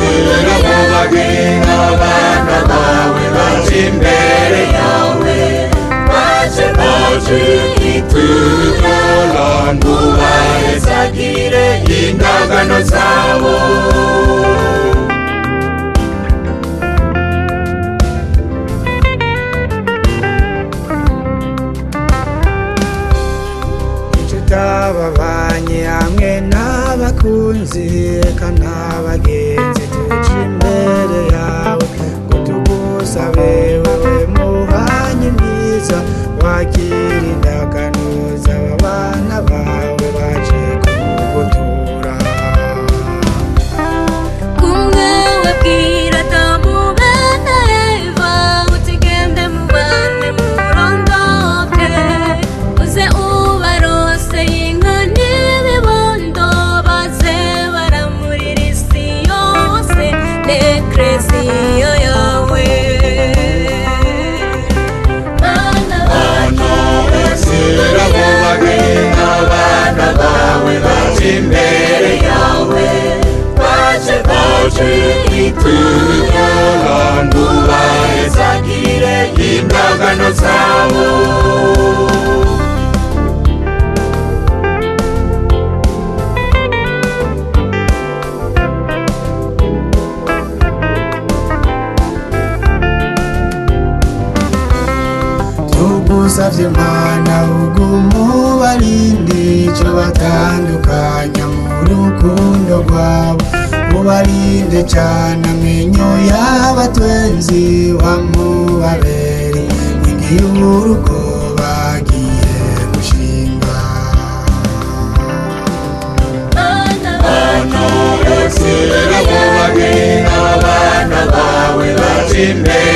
bose abana bawe baje imbere yawe baje kwitura ngo bahezagire indagano zabo. Babanye hamwe n'abakunzi eka n'abagenzi tuje imbere yawe ngo tugusabe wewe mubanyi mwiza wakira indagano z'abana bawe baje kugutura. Kumwe wabwira tamubana Eva utigende mubane murondoke uze ubarose inka n'ibibondo baze baramurira isi yose nekresiyo yawe. Bana bose abana bawe baje imbere yawe baje kwitura ngo bahezagire indagano zabo. Tugusavye Mana ugumubarinde ico batandukanya mu rukundo rwabo, ubarinde cane amenyo y'abatwenzi wamubabere igihe urugo bagiye gushinga. Bana bose abana bawe baje imbere